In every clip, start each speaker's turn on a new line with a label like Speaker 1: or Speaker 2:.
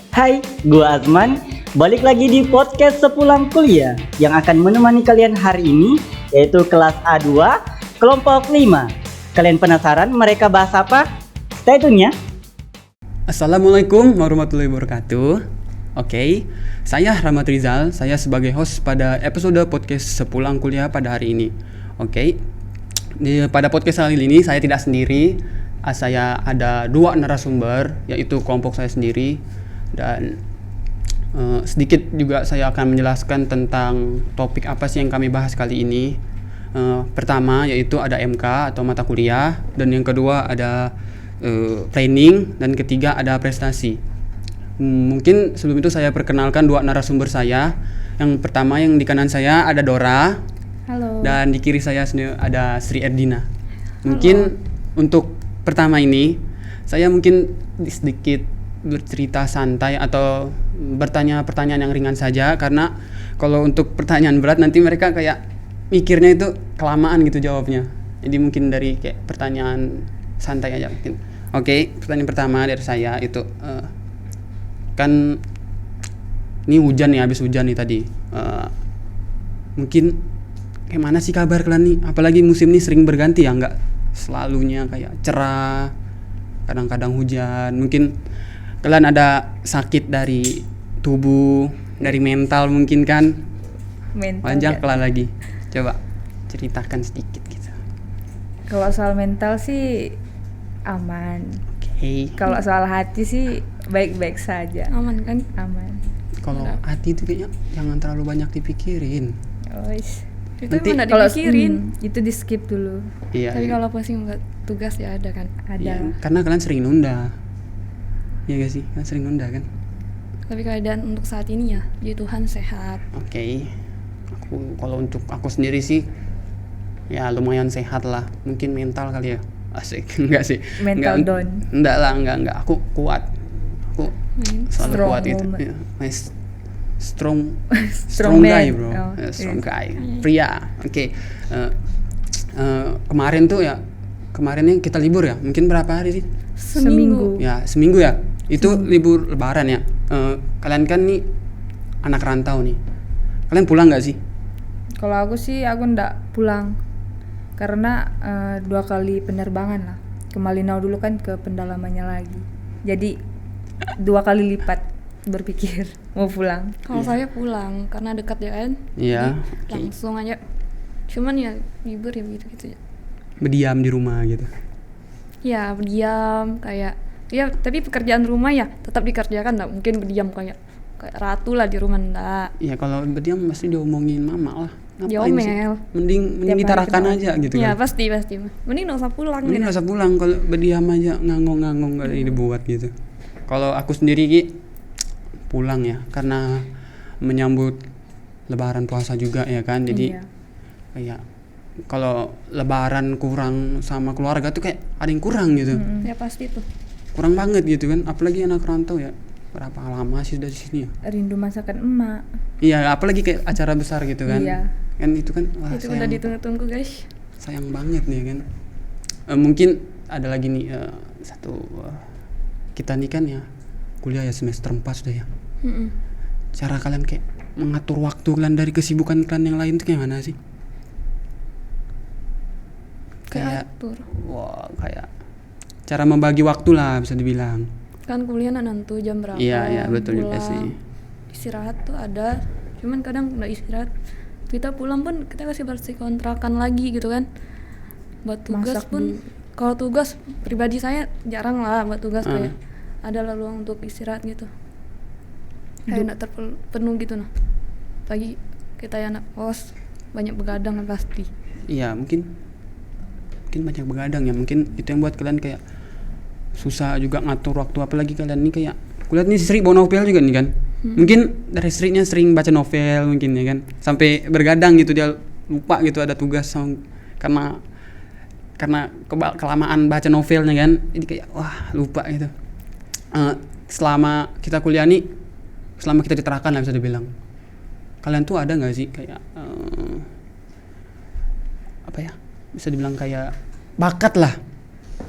Speaker 1: Hai, gua Azman. Balik lagi di podcast Sepulang Kuliah yang akan menemani kalian hari ini, yaitu kelas A2, kelompok 5. Kalian penasaran mereka bahas apa? Stay tune ya.
Speaker 2: Assalamualaikum warahmatullahi wabarakatuh. Oke, saya Rahmat Rizal. Saya sebagai host pada episode podcast Sepulang Kuliah pada hari ini. Oke, pada podcast kali ini saya tidak sendiri. Saya ada dua narasumber, yaitu kelompok saya sendiri. Dan sedikit juga saya akan menjelaskan tentang topik apa sih yang kami bahas kali ini. Pertama yaitu ada MK atau mata kuliah, dan yang kedua ada planning, dan ketiga ada prestasi. Mungkin sebelum itu saya perkenalkan dua narasumber saya. Yang pertama yang di kanan saya ada Dora.
Speaker 3: Halo.
Speaker 2: Dan di kiri saya ada Sri Erdina. Mungkin untuk pertama ini saya mungkin sedikit bercerita santai atau bertanya pertanyaan yang ringan saja, karena kalau untuk pertanyaan berat nanti mereka kayak mikirnya itu kelamaan gitu jawabnya. Jadi mungkin dari kayak pertanyaan santai aja mungkin. Oke, pertanyaan pertama dari saya itu kan ini hujan nih, habis hujan nih tadi. Mungkin kayak mana sih kabar kalian nih? Apalagi musim ini sering berganti ya, nggak selalunya kayak cerah, kadang-kadang hujan. Mungkin kalian ada sakit dari tubuh, dari mental mungkin kan? Panjang kalian lagi. Coba ceritakan sedikit gitu.
Speaker 3: Kalau soal mental sih aman.
Speaker 2: Oke.
Speaker 3: Kalau soal hati sih baik-baik saja.
Speaker 4: Aman kan?
Speaker 3: Aman.
Speaker 2: Kalau hati itu kayaknya jangan terlalu banyak dipikirin.
Speaker 3: Ois.
Speaker 4: Itu
Speaker 2: Nanti
Speaker 4: emang gak
Speaker 3: Kalau
Speaker 4: dipikirin.
Speaker 3: itu di skip dulu.
Speaker 2: Iya.
Speaker 4: Tapi
Speaker 2: iya.
Speaker 4: kalau pusing buat tugas ya ada kan.
Speaker 3: Ada.
Speaker 2: Iya, karena kalian sering nunda. Iya gak sih? Kalian sering nunda kan?
Speaker 4: Tapi keadaan untuk saat ini ya, puji Tuhan sehat.
Speaker 2: Oke. Kalau untuk aku sendiri sih ya lumayan sehat lah. Mungkin mental kali ya. Asik. Enggak sih.
Speaker 3: Mental down.
Speaker 2: Enggak lah, enggak. Aku kuat. Aku selalu
Speaker 3: Strong
Speaker 2: kuat gitu.
Speaker 3: woman.
Speaker 2: Ya, strong
Speaker 3: Strong
Speaker 2: guy,
Speaker 3: man.
Speaker 2: bro.
Speaker 3: Oh,
Speaker 2: Strong
Speaker 3: yes.
Speaker 2: guy. Pria. Oke. Kemarin tuh ya, kemarinnya kita libur ya. Mungkin berapa hari sih?
Speaker 3: Seminggu.
Speaker 2: Ya, seminggu ya. Itu libur lebaran ya. Kalian kan nih anak rantau nih. Kalian pulang nggak sih?
Speaker 3: Kalau aku sih ndak pulang karena 2 kali penerbangan lah. Ke Malinau dulu kan, ke pendalamannya lagi. Jadi 2 kali lipat berpikir mau pulang.
Speaker 4: Kalau saya pulang karena dekat ya kan.
Speaker 2: Iya.
Speaker 4: Jadi langsung aja. Cuman ya libur ya gitu ya.
Speaker 2: Berdiam di rumah gitu.
Speaker 4: Ya berdiam kayak ya, tapi pekerjaan rumah ya tetap dikerjakan, nggak mungkin berdiam kayak ratu lah di rumah, nggak.
Speaker 2: Iya, kalau berdiam pasti diomongin mama lah. Ngapain sih?
Speaker 4: Diomel.
Speaker 2: Mending
Speaker 3: Tiap hari
Speaker 2: ditarakan
Speaker 3: kena.
Speaker 2: aja gitu
Speaker 4: Ya
Speaker 2: kan.
Speaker 4: pasti mending nggak usah pulang
Speaker 2: Mending
Speaker 4: gitu.
Speaker 2: nggak usah pulang, kalau berdiam aja ngangong-ngangong gak dibuat gitu. Kalau aku sendiri Ki, pulang ya, karena menyambut lebaran puasa juga ya kan. Jadi
Speaker 3: Iya.
Speaker 2: kayak kalau lebaran kurang sama keluarga tuh kayak ada yang kurang gitu.
Speaker 4: Ya pasti tuh.
Speaker 2: Kurang banget gitu kan, apalagi anak rantau ya. Berapa lama sih dari sini ya?
Speaker 3: Rindu masakan emak.
Speaker 2: Iya, apalagi kayak acara besar gitu kan.
Speaker 3: Iya.
Speaker 2: Kan itu kan wah,
Speaker 4: Itu udah ditunggu-tunggu guys.
Speaker 2: sayang banget nih kan. Mungkin ada lagi nih satu, kita nih kan ya kuliah ya semester 4 sudah ya. Cara kalian kayak mengatur waktu kalian dari kesibukan kalian yang lain tuh kayak mana sih? Kayak
Speaker 4: Atur.
Speaker 2: wah, kayak cara membagi waktu lah bisa dibilang.
Speaker 4: Kan kuliah nentu jam berapa.
Speaker 2: Iya, betul juga
Speaker 4: pulang.
Speaker 2: sih.
Speaker 4: Istirahat tuh ada, cuman kadang nggak istirahat. Kita pulang pun kita kasih bersih kontrakan lagi gitu kan. Buat tugas
Speaker 3: Masak
Speaker 4: pun, kalau tugas pribadi saya jarang lah buat tugas kayak ada lah ruang untuk istirahat gitu. Kayak nggak terpenuh gitu nah. Pagi kita ya anak kos banyak begadang kan pasti.
Speaker 2: Iya, mungkin banyak begadang ya. Mungkin itu yang buat kalian kayak susah juga ngatur waktu, apalagi kalian nih kayak kulihat nih Sri bawa novel juga nih kan. Mungkin dari Sri-nya sering baca novel mungkin ya kan, sampai bergadang gitu dia lupa gitu ada tugas karena kelamaan baca novelnya kan, jadi kayak wah lupa gitu. Selama kita kuliah nih, selama kita diterahkan lah bisa dibilang, kalian tuh ada nggak sih kayak apa ya, bisa dibilang kayak bakat lah,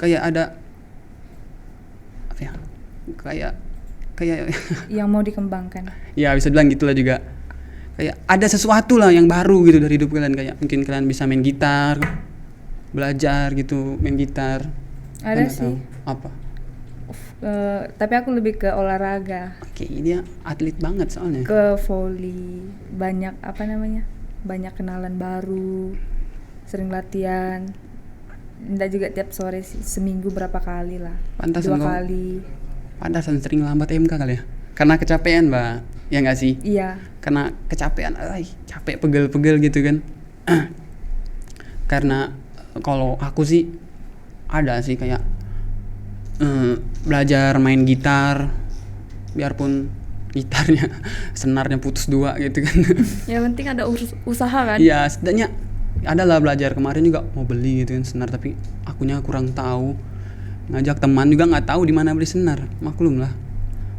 Speaker 2: kayak ada apa ya, kayak kayak
Speaker 3: yang mau dikembangkan.
Speaker 2: ya bisa bilang gitulah juga. Kayak ada sesuatu lah yang baru gitu dari hidup kalian, kayak mungkin kalian bisa main gitar, belajar gitu main gitar.
Speaker 3: Ada
Speaker 2: Kan
Speaker 3: sih.
Speaker 2: tahu. Apa?
Speaker 3: Tapi aku lebih ke olahraga,
Speaker 2: Oke, dia atlet banget soalnya.
Speaker 3: ke volley, banyak banyak kenalan baru, sering latihan. Nggak juga tiap sore sih, seminggu berapa kali lah,
Speaker 2: Pantasan
Speaker 3: 2
Speaker 2: kau.
Speaker 3: kali.
Speaker 2: Pantasan sering lambat MK kali ya. Karena kecapean, Mbak. Ya nggak sih?
Speaker 3: Iya,
Speaker 2: Karena kecapean, capek pegel-pegel gitu kan. Karena kalau aku sih ada sih kayak belajar main gitar, biarpun gitarnya senarnya putus 2 gitu kan.
Speaker 4: Ya penting ada usaha kan.
Speaker 2: Iya, setidaknya adalah belajar. Kemarin juga mau beli gitu kan senar, tapi akunya kurang tahu. Ngajak teman juga nggak tahu di mana beli senar. Maklum lah,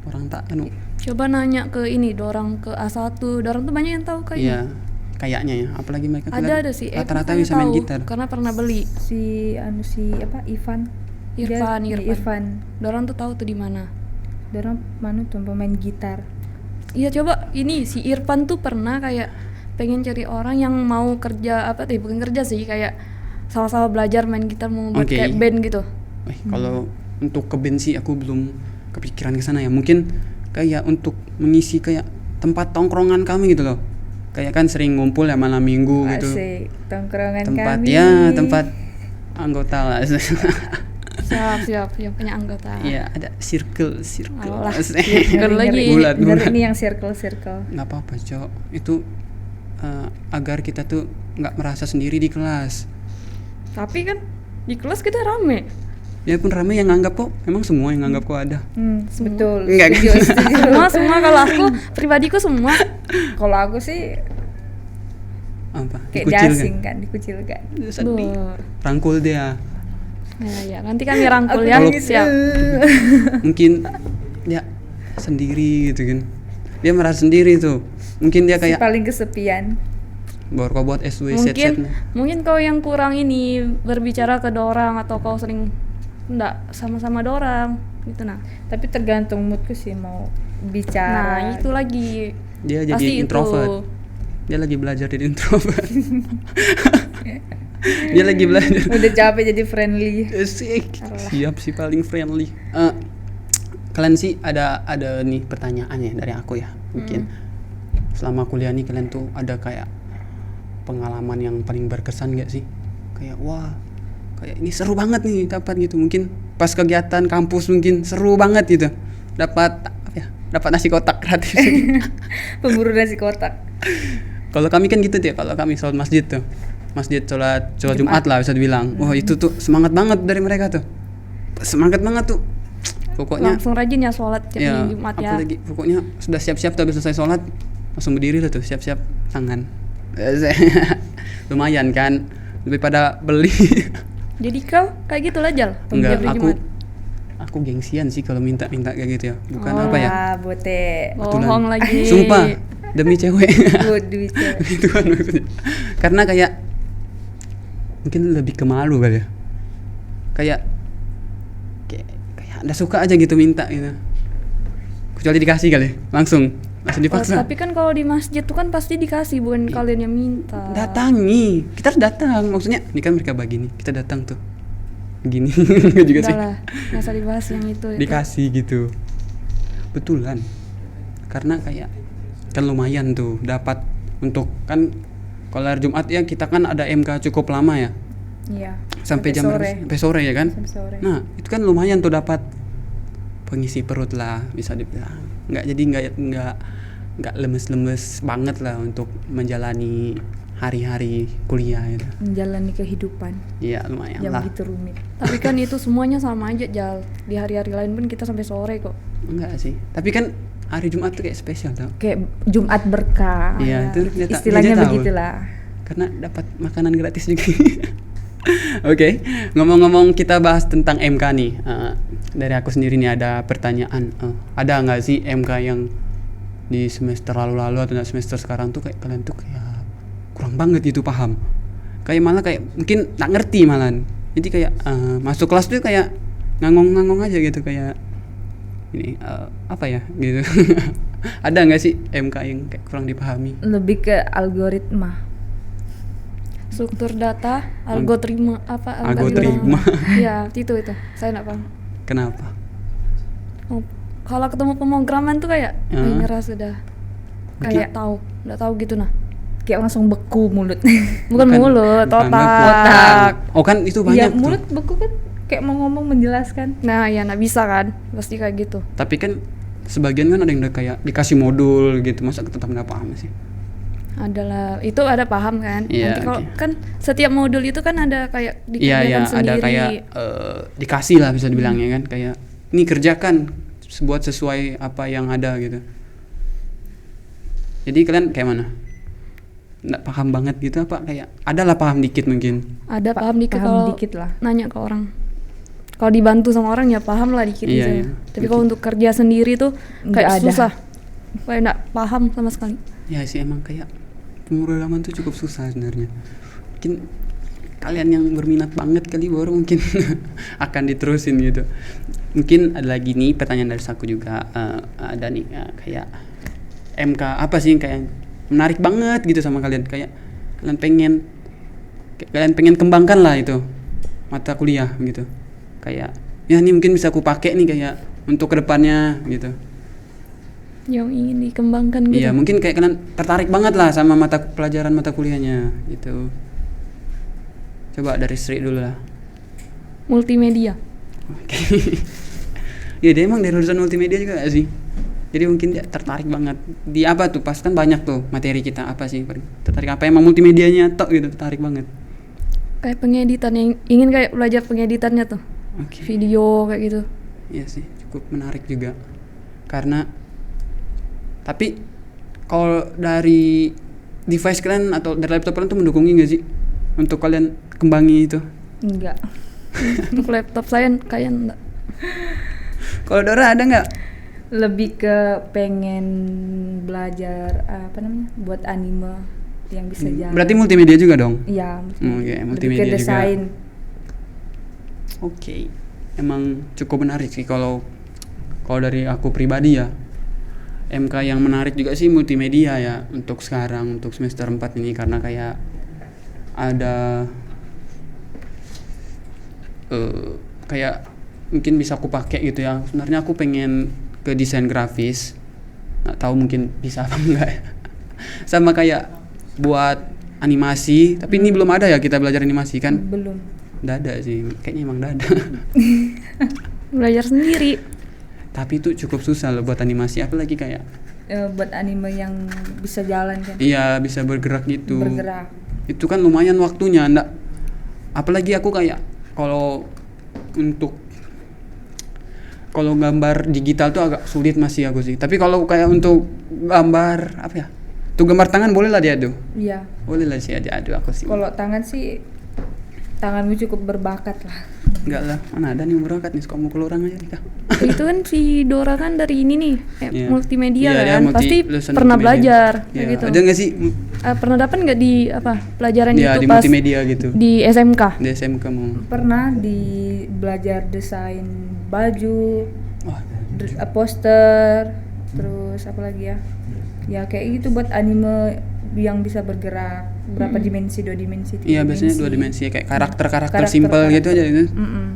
Speaker 2: orang tak
Speaker 4: Coba nanya ke ini, dorang ke A1, dorang tuh banyak yang tahu kayaknya.
Speaker 2: iya, kayaknya ya. Apalagi mereka
Speaker 4: Ada sih.
Speaker 2: rata-rata
Speaker 4: Makanya
Speaker 2: bisa main
Speaker 4: tahu,
Speaker 2: gitar.
Speaker 4: karena pernah beli.
Speaker 3: si Ivan.
Speaker 4: Irfan.
Speaker 3: Irfan.
Speaker 4: Dorang tuh tahu tuh di mana.
Speaker 3: Dorang tuh pemain gitar.
Speaker 4: Iya coba ini si Irfan tuh pernah kayak pengen cari orang yang mau kerja bukan kerja sih, kayak sama-sama belajar main gitar, mau buat
Speaker 2: Oke.
Speaker 4: kayak band gitu.
Speaker 2: Kalau untuk ke band sih aku belum kepikiran ke sana ya. Mungkin kayak untuk mengisi kayak tempat tongkrongan kami gitu loh. Kayak kan sering ngumpul ya malam minggu gitu.
Speaker 3: Asik, tongkrongan
Speaker 2: Tempat
Speaker 3: kami.
Speaker 2: ya, tempat anggota lah.
Speaker 4: Siap punya anggota.
Speaker 2: Iya, ada circle.
Speaker 4: Alah,
Speaker 3: Ngeri,
Speaker 4: lagi.
Speaker 2: Bulat.
Speaker 3: Ngeri nih yang circle.
Speaker 2: Nggak apa-apa, Cok. Itu agar kita tuh nggak merasa sendiri di kelas.
Speaker 4: Tapi kan di kelas kita rame.
Speaker 2: Ya pun rame yang nganggap kok, emang semua yang nganggap kok ada.
Speaker 3: Betul.
Speaker 2: Enggak,
Speaker 3: Setuju.
Speaker 4: Semua kalau aku pribadiku semua.
Speaker 3: Kalau aku sih
Speaker 2: Apa?
Speaker 3: kayak
Speaker 2: Dikucilkan.
Speaker 3: dasing kan, dikucilkan.
Speaker 2: Sedih.
Speaker 4: Duh.
Speaker 2: Rangkul dia.
Speaker 4: Ya, nanti kami rangkul ya.
Speaker 2: Kalau-
Speaker 4: Siap.
Speaker 2: Mungkin dia sendiri gitu kan. Dia merasa sendiri tuh. Mungkin dia
Speaker 3: Si
Speaker 2: kayak
Speaker 3: paling kesepian.
Speaker 2: baru kau buat SW set-set.
Speaker 4: Mungkin kau yang kurang ini berbicara ke dorang, atau kau sering enggak sama-sama dorang gitu nah.
Speaker 3: Tapi tergantung moodku sih mau bicara.
Speaker 4: Nah, itu lagi.
Speaker 2: Dia jadi
Speaker 4: Pasti
Speaker 2: introvert. Dia lagi belajar jadi introvert. Dia lagi belajar.
Speaker 3: Udah capek jadi friendly.
Speaker 2: Asik. Siap sih paling friendly. Kalian sih ada nih pertanyaan ya dari aku ya. Mungkin selama kuliah nih kalian tuh ada kayak pengalaman yang paling berkesan gak sih? Kayak wah, kayak ini seru banget nih dapat gitu. Mungkin pas kegiatan kampus mungkin seru banget gitu. Dapat dapat nasi kotak gratis.
Speaker 3: Pemburu nasi kotak.
Speaker 2: Kalau kami kan gitu tuh, kalau kami sholat masjid tuh, masjid sholat Jumat lah bisa dibilang. Wah itu tuh semangat banget dari mereka tuh, semangat banget tuh. Pokoknya
Speaker 4: Langsung rajin ya sholat
Speaker 2: ya,
Speaker 4: Jumat ya.
Speaker 2: apalagi pokoknya sudah siap-siap tuh habis selesai sholat langsung berdiri lah tuh siap-siap tangan. Lumayan kan, lebih pada beli.
Speaker 4: Jadi kau kayak gitu lah Jal.
Speaker 2: Enggak,
Speaker 4: Tiap hari
Speaker 2: aku
Speaker 4: Jumat.
Speaker 2: aku gengsian sih kalau minta kayak gitu ya. Bukan
Speaker 4: Oh.
Speaker 2: apa ya?
Speaker 3: Ah, bote.
Speaker 2: Kebetulan.
Speaker 4: Bohong lagi.
Speaker 2: Sumpah demi cewek.
Speaker 3: Waduh, cewek.
Speaker 2: Itu kan maksudnya. Karena kayak mungkin lebih ke malu kali ya. Kayak Anda suka aja gitu minta gitu. Kecuali dikasih kali, langsung dipaksa.
Speaker 4: Tapi kan kalau di masjid tuh kan pasti dikasih, bukan kalian yang minta.
Speaker 2: Datangi, kita harus datang. Maksudnya, ini kan mereka bagi nih, kita datang tuh. Gini, enggak juga sih.
Speaker 4: Udah lah, nggak usah dibahas yang itu.
Speaker 2: Dikasih gitu. Betulan. Karena kayak kan lumayan tuh dapat untuk kan kalau hari Jumat ya kita kan ada MK cukup lama ya.
Speaker 3: Iya.
Speaker 2: Sampai jam
Speaker 3: sore.
Speaker 2: sampai sore ya kan?
Speaker 3: Sampai sore.
Speaker 2: Nah, itu kan lumayan tuh dapat pengisi perut lah bisa dibilang. Nggak lemes-lemes banget lah untuk menjalani hari-hari kuliah gitu.
Speaker 3: Menjalani kehidupan
Speaker 2: Iya, lumayan
Speaker 3: yang
Speaker 2: lah.
Speaker 3: begitu rumit.
Speaker 4: Tapi kan itu semuanya sama aja Jal. Di hari-hari lain pun kita sampai sore kok.
Speaker 2: Enggak sih. Tapi kan hari Jumat tuh kayak spesial tau.
Speaker 3: Kayak Jumat berkah.
Speaker 2: Iya, itu dia
Speaker 3: istilahnya
Speaker 2: dia tahu.
Speaker 3: begitulah.
Speaker 2: Karena dapat makanan gratis juga. Oke, ngomong-ngomong kita bahas tentang MK nih. Dari aku sendiri nih ada pertanyaan. Ada nggak sih MK yang di semester lalu-lalu atau semester sekarang tuh kayak kalian tuh kayak kurang banget gitu paham? Kayak malah kayak mungkin tak ngerti malahan. Jadi kayak masuk kelas tuh kayak ngangong-ngangong aja gitu kayak ini apa ya gitu. Ada nggak sih MK yang kayak kurang dipahami?
Speaker 3: Lebih ke algoritma.
Speaker 4: Struktur data, algoritma apa?
Speaker 2: Algoritma.
Speaker 4: Ya, itu saya nggak paham.
Speaker 2: Kenapa?
Speaker 4: Oh, kalau ketemu pemrograman tuh kayak nyerah sudah. Kayak
Speaker 2: Mungkin-
Speaker 4: nggak tahu gitu nah.
Speaker 3: Kayak langsung beku mulut.
Speaker 4: Bukan mulut,
Speaker 2: bukan
Speaker 4: otak.
Speaker 2: Oh kan itu
Speaker 3: Ya
Speaker 2: banyak tuh.
Speaker 3: mulut beku kan kayak mau ngomong menjelaskan.
Speaker 4: Nah, ya nggak bisa kan, pasti kayak gitu.
Speaker 2: Tapi kan sebagian kan ada yang udah kayak dikasih modul gitu, masa tetap nggak paham sih?
Speaker 4: Adalah itu ada paham kan.
Speaker 2: Iya,
Speaker 4: Nanti kalau
Speaker 2: oke.
Speaker 4: kan setiap modul itu kan ada kayak
Speaker 2: Iya
Speaker 4: dikerjakan
Speaker 2: ada
Speaker 4: sendiri.
Speaker 2: kayak dikasih lah bisa dibilangnya kan, kayak ini kerjakan buat sesuai apa yang ada gitu. Jadi kalian kayak mana? Nggak paham banget gitu apa kayak adalah paham dikit mungkin?
Speaker 4: Ada paham dikit
Speaker 3: Paham
Speaker 4: kalau
Speaker 3: dikit lah.
Speaker 4: nanya ke orang. Kalau dibantu sama orang ya paham lah dikit
Speaker 2: Iya,
Speaker 4: gitu.
Speaker 2: iya.
Speaker 4: Tapi kalau untuk kerja sendiri tuh
Speaker 3: Nggak
Speaker 4: kayak
Speaker 3: ada.
Speaker 4: susah. Kayak nggak paham sama sekali.
Speaker 2: Ya sih emang kayak pemrograman tuh cukup susah sebenarnya. Mungkin kalian yang berminat banget kali baru mungkin akan diterusin gitu. Mungkin ada lagi nih pertanyaan dari aku juga, ada nih kayak MK apa sih yang kayak menarik banget gitu sama kalian, kayak kalian pengen kembangkan lah itu mata kuliah gitu, kayak ya ini mungkin bisa aku pakai nih kayak untuk kedepannya gitu.
Speaker 4: Yang ingin dikembangkan gitu.
Speaker 2: Iya mungkin kayak kalian tertarik banget lah sama pelajaran mata kuliahnya gitu. Coba dari Sri dulu lah.
Speaker 4: Multimedia.
Speaker 2: Oke. Ya dia emang dari jurusan multimedia juga gak sih? Jadi mungkin dia tertarik banget di apa tuh, pas kan banyak tuh materi kita apa sih, tertarik apa emang multimedianya tok gitu, tertarik banget.
Speaker 4: Kayak pengeditan yang ingin kayak belajar pengeditannya tuh.
Speaker 2: Oke.
Speaker 4: Video kayak gitu.
Speaker 2: Iya sih cukup menarik juga karena tapi kalau dari device kalian atau dari laptop kalian tuh mendukungin gak sih untuk kalian kembangi itu?
Speaker 3: Enggak.
Speaker 4: Untuk laptop saya kayak enggak.
Speaker 2: Kalau Dora ada nggak?
Speaker 3: Lebih ke pengen belajar apa namanya? Buat anime yang bisa jalan.
Speaker 2: Berarti multimedia juga dong?
Speaker 3: Iya,
Speaker 2: Oke,
Speaker 3: lebih
Speaker 2: multimedia
Speaker 3: ke
Speaker 2: juga.
Speaker 3: desain.
Speaker 2: Oke, emang cukup menarik sih kalau dari aku pribadi ya. MK yang menarik juga sih multimedia ya untuk sekarang, untuk semester 4 ini, karena kayak ada kayak mungkin bisa aku pakai gitu ya. Sebenarnya aku pengen ke desain grafis, nggak tahu mungkin bisa apa enggak ya. Sama kayak buat animasi, tapi ini belum ada ya kita belajar animasi kan?
Speaker 3: Belum.
Speaker 2: Nggak ada sih, kayaknya emang nggak ada.
Speaker 4: Belajar sendiri.
Speaker 2: Tapi itu cukup susah loh buat animasi, apalagi kayak
Speaker 3: Buat anime yang bisa jalan kan.
Speaker 2: iya bisa bergerak gitu.
Speaker 3: Bergerak.
Speaker 2: Itu kan lumayan waktunya, ndak. Apalagi aku kayak kalau gambar digital tuh agak sulit masih aku sih. Tapi kalau kayak untuk gambar apa ya? Tuh gambar tangan boleh lah diadu.
Speaker 3: Iya.
Speaker 2: Boleh lah sih diadu aku sih.
Speaker 3: Kalau tangan sih tanganmu cukup berbakat lah.
Speaker 2: Enggak lah, mana ada nih yang berangkat nih, suka mukul orang aja nikah.
Speaker 4: Itu kan si Dora kan dari ini nih,
Speaker 2: Iya.
Speaker 4: multimedia
Speaker 2: Iya, dia
Speaker 4: kan. Pasti
Speaker 2: lulusan
Speaker 4: pernah
Speaker 2: multimedia.
Speaker 4: belajar kayak
Speaker 2: Iya,
Speaker 4: gitu.
Speaker 2: ada nggak sih
Speaker 4: Pernah dapat nggak di apa pelajaran
Speaker 2: dia
Speaker 4: itu
Speaker 2: di
Speaker 4: pas
Speaker 2: multimedia gitu?
Speaker 4: di SMK?
Speaker 2: Di SMK mau.
Speaker 3: Pernah di belajar desain baju,
Speaker 2: Wah,
Speaker 3: poster, terus apa lagi ya? Ya kayak gitu buat anime yang bisa bergerak berapa dimensi, 2 dimensi, 3
Speaker 2: iya biasanya 2 dimensi kayak karakter
Speaker 3: Karakter-
Speaker 2: simple gitu aja gitu.
Speaker 3: Mm-mm.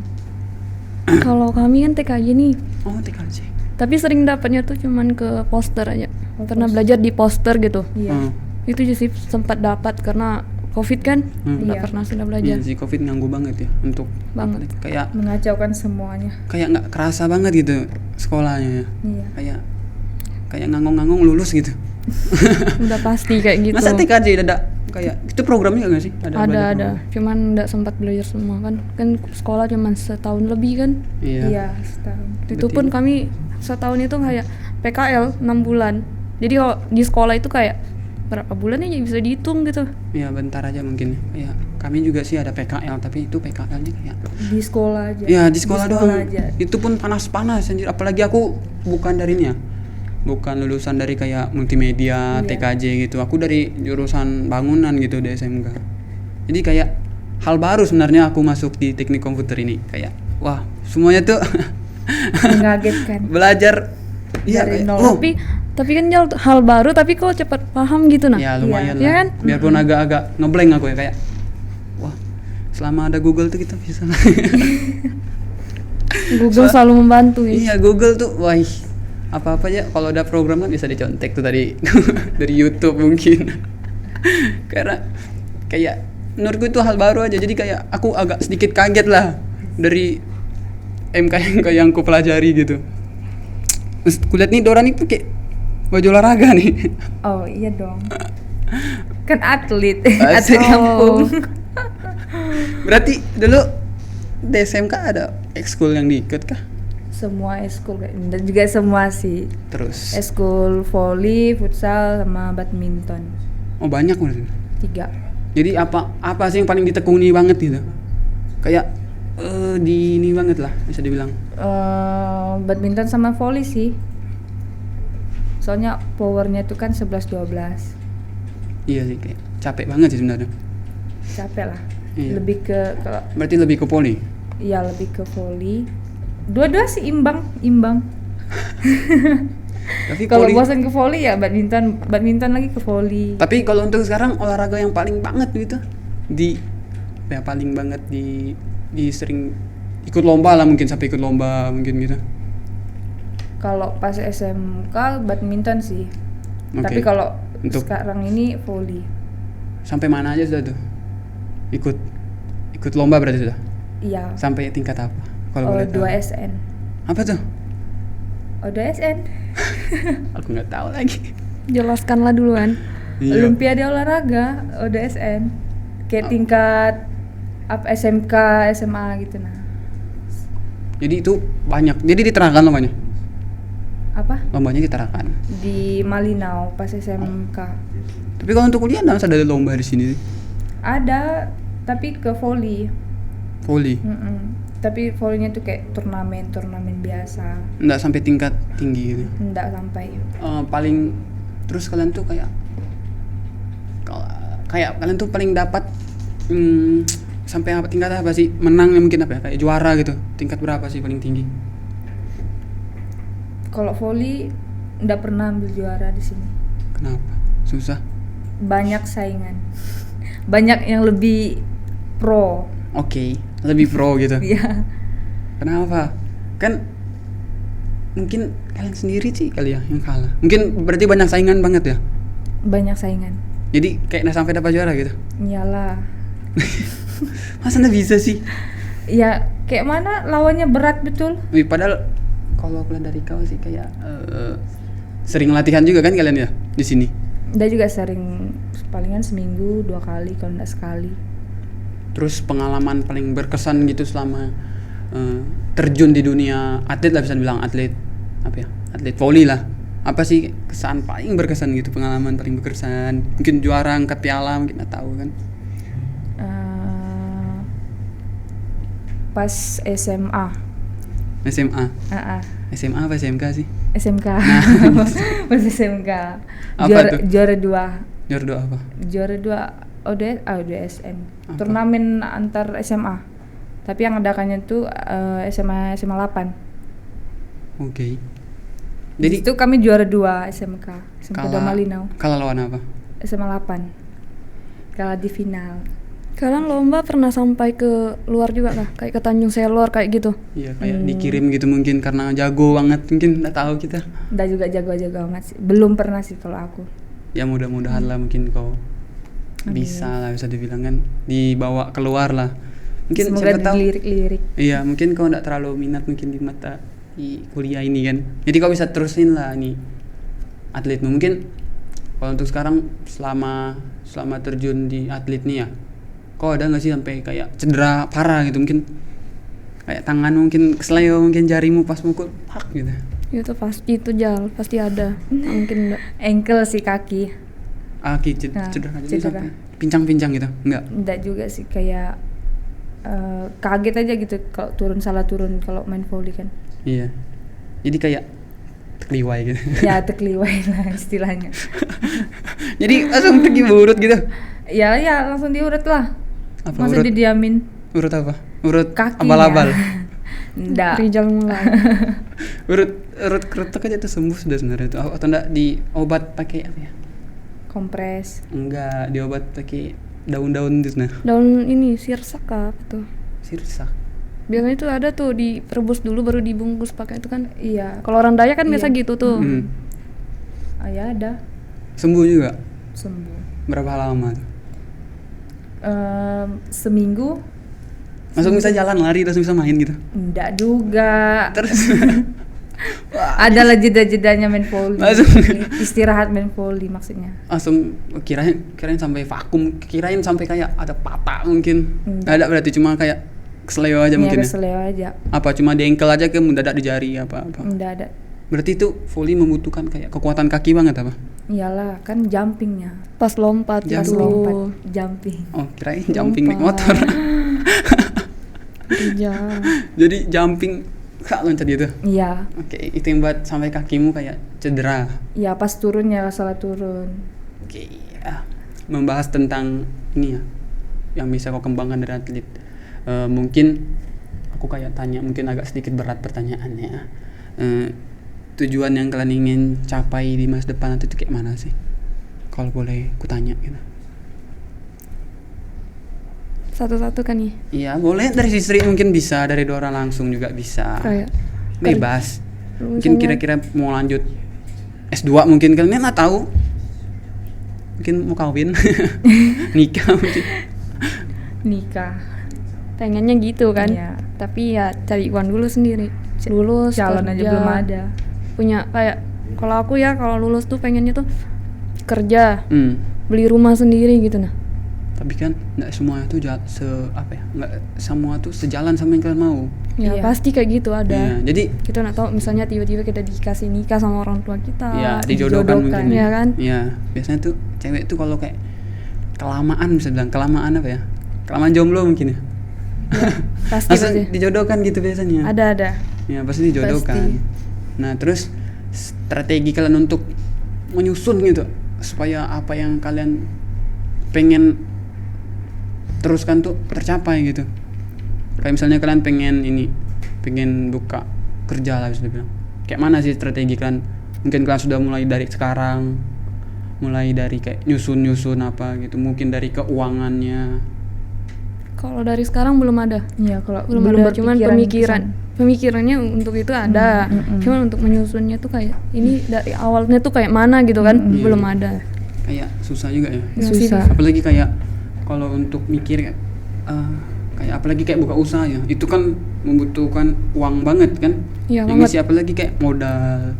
Speaker 4: Kalau kami kan TKJ nih,
Speaker 2: Oh, TKJ.
Speaker 4: tapi sering dapatnya tuh cuman ke poster aja.
Speaker 3: Oh,
Speaker 4: Pernah
Speaker 3: poster.
Speaker 4: belajar di poster gitu.
Speaker 3: Iya.
Speaker 2: Oh,
Speaker 4: Itu aja sih sempat dapat karena COVID kan, nggak
Speaker 3: Iya.
Speaker 4: pernah sudah
Speaker 2: iya
Speaker 4: belajar
Speaker 2: sih, Covid nganggu banget ya untuk
Speaker 4: banget.
Speaker 2: kayak
Speaker 3: Mengacaukan semuanya.
Speaker 2: nggak kerasa banget gitu sekolahnya ya.
Speaker 3: Iya.
Speaker 2: Kayak ngangong-ngangong lulus gitu.
Speaker 4: Udah pasti kayak gitu.
Speaker 2: Masa TKJ ada kayak itu programnya nggak sih?
Speaker 4: Ada
Speaker 2: belajar
Speaker 4: ada,
Speaker 2: program?
Speaker 4: cuman nggak sempat belajar semua kan. Kan sekolah cuman setahun lebih kan.
Speaker 2: Iya.
Speaker 3: Iya, setahun.
Speaker 4: Itu pun kami setahun itu kayak PKL 6 bulan. Jadi kalau di sekolah itu kayak berapa bulan aja bisa dihitung gitu.
Speaker 2: Iya, bentar aja mungkin. Kayak kami juga sih ada PKL, tapi itu PKL-nya kayak
Speaker 3: Di sekolah aja.
Speaker 2: ya di sekolah doang.
Speaker 3: aja.
Speaker 2: Itu pun panas-panas anjir. Apalagi aku bukan dari ini ya. Bukan lulusan dari kayak multimedia,
Speaker 3: Iya.
Speaker 2: TKJ gitu. Aku dari jurusan bangunan gitu di SMK. Jadi kayak hal baru sebenarnya aku masuk di teknik komputer ini. Kayak wah, semuanya tuh
Speaker 3: Mengagetkan.
Speaker 2: Belajar
Speaker 3: Dari
Speaker 2: kayak,
Speaker 3: nol.
Speaker 4: Tapi kan Jal, hal baru tapi kok cepat paham gitu nah.
Speaker 2: ya lumayan
Speaker 4: Iya
Speaker 2: lah.
Speaker 4: kan?
Speaker 2: Biarpun agak-agak ngeblank aku ya kayak wah, selama ada Google tuh kita bisa lah.
Speaker 4: Google selalu membantu ya.
Speaker 2: Iya, Google tuh wah, apa-apa aja kalau ada program kan bisa dicontek tuh dari dari YouTube mungkin. Karena kayak menurutku itu hal baru aja, jadi kayak aku agak sedikit kaget lah dari MK yang aku pelajari gitu. Terus kulihat nih Dora nih pakai baju olahraga nih.
Speaker 3: Oh iya dong. Kan atlet,
Speaker 2: Asik.
Speaker 3: atlet kampung.
Speaker 2: Berarti dulu di SMK ada ekskul yang diikut kah?
Speaker 3: Semua eskul dan juga semua sih.
Speaker 2: Terus
Speaker 3: Eskul volley, futsal sama badminton.
Speaker 2: oh banyak berarti.
Speaker 3: 3.
Speaker 2: Jadi apa sih yang paling ditekuni banget gitu? Kayak di ini banget lah bisa dibilang.
Speaker 3: Badminton sama volley sih. Soalnya powernya itu kan 11-12.
Speaker 2: Iya sih kayak capek banget sih sebenarnya.
Speaker 3: Capek lah.
Speaker 2: Iya.
Speaker 3: Lebih ke
Speaker 2: Berarti lebih ke poli.
Speaker 3: iya lebih ke volley. Dua-dua sih imbang.
Speaker 2: Tapi
Speaker 3: Kalau
Speaker 2: poli.
Speaker 3: bosan ke volley ya badminton lagi ke volley.
Speaker 2: Tapi kalau untuk sekarang olahraga yang paling banget gitu paling banget di sering ikut lomba lah, mungkin sampai ikut lomba mungkin gitu.
Speaker 3: Kalau pas SMK badminton sih.
Speaker 2: Oke.
Speaker 3: Tapi kalau
Speaker 2: Untuk-
Speaker 3: sekarang ini volley.
Speaker 2: Sampai mana aja sudah tuh? Ikut lomba berarti sudah?
Speaker 3: Iya.
Speaker 2: Sampai tingkat apa? Kalau boleh tahu.
Speaker 3: 2SN.
Speaker 2: Apa tuh?
Speaker 3: 2SN.
Speaker 2: Aku nggak tahu lagi.
Speaker 4: Jelaskanlah duluan.
Speaker 2: Iya.
Speaker 3: Olimpiade olahraga 2SN. Kayak tingkat apa SMK, SMA gitu nah.
Speaker 2: Jadi itu banyak. Jadi diterakan lombanya.
Speaker 3: Apa?
Speaker 2: Lombanya diterakan.
Speaker 3: Di Malinau pas SMK.
Speaker 2: Tapi kalau untuk kuliah nggak ada lomba di sini.
Speaker 3: Ada, tapi ke volley.
Speaker 2: Voli.
Speaker 3: Tapi volleynya tuh kayak turnamen biasa.
Speaker 2: Nggak sampai tingkat tinggi gitu.
Speaker 3: Nggak sampai.
Speaker 2: Paling terus kalian tuh kayak kalian tuh paling dapat sampai apa tingkat apa sih, menangnya mungkin apa ya, kayak juara gitu, tingkat berapa sih paling tinggi?
Speaker 3: Kalau volley nggak pernah ambil juara di sini.
Speaker 2: Kenapa? Susah.
Speaker 3: Banyak saingan. Banyak yang lebih pro.
Speaker 2: Oke, lebih pro gitu.
Speaker 3: Iya.
Speaker 2: Kenapa? Kan mungkin kalian sendiri sih kali ya yang kalah. Mungkin berarti banyak saingan banget ya.
Speaker 3: Banyak saingan.
Speaker 2: Jadi kayak nggak sampai dapat juara gitu.
Speaker 3: Iyalah.
Speaker 2: Masa nggak bisa sih?
Speaker 3: Ya kayak mana lawannya berat betul.
Speaker 2: Wih, padahal kalau aku lihat dari kau sih kayak sering latihan juga kan kalian ya di sini.
Speaker 3: Dia juga sering palingan seminggu 2 kali kalau enggak sekali.
Speaker 2: Terus pengalaman paling berkesan gitu selama terjun di dunia atlet lah, bisa dibilang atlet apa ya, atlet voli lah. Apa sih kesan paling berkesan gitu, pengalaman paling berkesan? Mungkin juara, angkat piala, mungkin nggak tahu kan.
Speaker 3: Pas SMA.
Speaker 2: SMA.
Speaker 3: Ah,
Speaker 2: SMA apa SMK sih?
Speaker 3: SMK. Pas SMK.
Speaker 2: Apa tuh?
Speaker 3: Juara 2.
Speaker 2: Juara dua apa?
Speaker 3: Juara 2 ODSN.
Speaker 2: Apa?
Speaker 3: Turnamen antar SMA. Tapi yang adakannya tuh SMA 8.
Speaker 2: Oke.
Speaker 3: Jadi itu kami juara 2 SMK Malinau.
Speaker 2: Kalah lawan apa?
Speaker 3: SMA 8. Kalah di final.
Speaker 4: Kalian lomba pernah sampai ke luar juga kah? Kayak ke Tanjung Selor kayak gitu?
Speaker 2: Iya, kayak dikirim gitu mungkin karena jago banget, mungkin nggak tahu kita.
Speaker 3: Udah juga jago-jago amat sih. Belum pernah sih kalau aku.
Speaker 2: Ya mudah-mudahan lah mungkin kau bisa lah, bisa dibilang kan dibawa keluar lah. Mungkin
Speaker 3: semoga
Speaker 2: siapa tahu.
Speaker 3: dilirik-lirik.
Speaker 2: Iya, mungkin kau nggak terlalu minat mungkin di mata di kuliah ini kan. Jadi kau bisa terusin lah nih atletmu. Mungkin kalau untuk sekarang selama terjun di atlet nih ya, kau ada nggak sih sampai kayak cedera parah gitu, mungkin kayak tangan mungkin kesleo, mungkin jarimu pas mukul pak gitu.
Speaker 4: Itu pasti itu Jal, pasti ada. Mungkin enggak.
Speaker 3: Ankle sih kaki.
Speaker 2: Cedera jadi
Speaker 3: cedera.
Speaker 2: sampai pincang-pincang gitu, enggak?
Speaker 3: Enggak juga sih, kayak kaget aja gitu kalau salah turun kalau main volley kan.
Speaker 2: Iya. Jadi kayak terliwai gitu.
Speaker 3: Ya terkeliwai lah istilahnya.
Speaker 2: Jadi langsung pergi urut gitu.
Speaker 3: Ya langsung diurut lah.
Speaker 2: Apa
Speaker 3: Masa
Speaker 2: urut?
Speaker 3: didiamin?
Speaker 2: Urut apa? Urut
Speaker 3: Kakinya.
Speaker 2: abal-abal.
Speaker 3: Nggak.
Speaker 4: Rizal mulai.
Speaker 2: urut keretek aja tuh sembuh sudah sebenarnya tuh, atau enggak diobat pakai apa ya?
Speaker 3: Kompres.
Speaker 2: Enggak, diobat pakai daun-daun itu nah.
Speaker 4: Daun ini sirsak apa tuh?
Speaker 2: Sirsak.
Speaker 4: Biasanya tuh ada tuh direbus dulu baru dibungkus pakai itu kan.
Speaker 3: Iya.
Speaker 4: Kalau orang Dayak kan
Speaker 3: Iya.
Speaker 4: biasa gitu tuh.
Speaker 3: Ya ada.
Speaker 2: Sembuh juga.
Speaker 3: Sembuh.
Speaker 2: Berapa lama tuh?
Speaker 3: Seminggu.
Speaker 2: Langsung bisa jalan, lari, langsung bisa main gitu.
Speaker 3: Enggak juga.
Speaker 2: Terus
Speaker 3: Adalah jeda-jedanya main volley.
Speaker 2: Langsung.
Speaker 3: Istirahat main volley maksudnya.
Speaker 2: langsung kirain sampai vakum, kirain sampai kayak ada patah mungkin.
Speaker 3: Enggak.
Speaker 2: Nggak ada berarti, cuma kayak kesleo aja mungkin ya.
Speaker 3: Keseleo aja.
Speaker 2: Apa cuma di ankle aja, ke mendadak di jari apa.
Speaker 3: Enggak ada.
Speaker 2: Berarti itu volley membutuhkan kayak kekuatan kaki banget apa?
Speaker 3: Iyalah, kan jumpingnya.
Speaker 4: Pas lompat
Speaker 2: Jam
Speaker 3: Pas
Speaker 4: gitu.
Speaker 3: lompat, jumping.
Speaker 2: Oh, kirain jumping naik
Speaker 4: Lompat.
Speaker 2: motor.
Speaker 4: Rizal.
Speaker 2: Jadi jumping kak loncat gitu.
Speaker 3: Iya.
Speaker 2: Oke, itu yang buat sampai kakimu kayak cedera.
Speaker 3: Ya pas turunnya salah turun.
Speaker 2: Oke, ya. Membahas tentang ini ya, yang bisa kau kembangkan dari atlet. Mungkin aku kayak tanya, mungkin agak sedikit berat pertanyaannya. Tujuan yang kalian ingin capai di masa depan nanti itu kayak mana sih? Kalau boleh ku tanya gitu.
Speaker 4: Satu-satu kan nih.
Speaker 2: Iya, boleh dari Sri, mungkin bisa dari Dora langsung juga bisa.
Speaker 4: Kayak
Speaker 2: Bebas. Mungkin
Speaker 4: misalnya-
Speaker 2: kira-kira mau lanjut S2 mungkin, kalian nggak tahu. Mungkin mau kawin, nikah mungkin.
Speaker 3: Nikah.
Speaker 4: pengennya gitu kan.
Speaker 3: Iya.
Speaker 4: Tapi ya cari uang dulu sendiri. Lulus
Speaker 3: Calon aja
Speaker 4: kerja.
Speaker 3: belum ada.
Speaker 4: Punya kayak kalau aku ya kalau lulus tuh pengennya tuh kerja,
Speaker 2: Hmm.
Speaker 4: beli rumah sendiri gitu nah.
Speaker 2: Tapi kan nggak semua itu nggak semua tuh sejalan sama yang kalian mau.
Speaker 4: Ya
Speaker 3: Iya.
Speaker 4: pasti kayak gitu ada.
Speaker 2: Iya, jadi
Speaker 4: Kita nggak tahu misalnya tiba-tiba kita dikasih nikah sama orang tua kita.
Speaker 2: ya dijodohkan mungkin.
Speaker 4: ya kan.
Speaker 2: Iya, biasanya tuh cewek tuh kalau kayak kelamaan, bisa bilang kelamaan apa ya? Kelamaan jomblo mungkin ya.
Speaker 4: Pasti
Speaker 2: Langsung
Speaker 4: pasti.
Speaker 2: dijodohkan gitu biasanya.
Speaker 4: Ada.
Speaker 2: Ya pasti dijodohkan.
Speaker 3: Pasti.
Speaker 2: Nah terus strategi kalian untuk menyusun gitu supaya apa yang kalian pengen teruskan tuh tercapai gitu. Kayak misalnya kalian pengen buka kerja lah bisa dibilang. Kayak mana sih strategi kalian? Mungkin kalian sudah mulai dari sekarang, mulai dari kayak nyusun apa gitu. Mungkin dari keuangannya.
Speaker 4: Kalau dari sekarang belum ada.
Speaker 3: Iya, kalau
Speaker 4: Belum ada, cuman
Speaker 3: berpikiran
Speaker 4: pemikirannya untuk itu ada.
Speaker 3: mm.
Speaker 4: Cuman untuk menyusunnya tuh kayak ini dari awalnya tuh kayak mana gitu kan,
Speaker 2: Iya.
Speaker 4: belum ada.
Speaker 2: Kayak susah juga ya.
Speaker 3: Susah.
Speaker 2: Apalagi kayak kalau untuk mikir kayak apalagi kayak buka usaha ya, itu kan membutuhkan uang banget kan.
Speaker 4: Iya,
Speaker 2: Yang
Speaker 4: banget.
Speaker 2: ngisi apalagi kayak modal.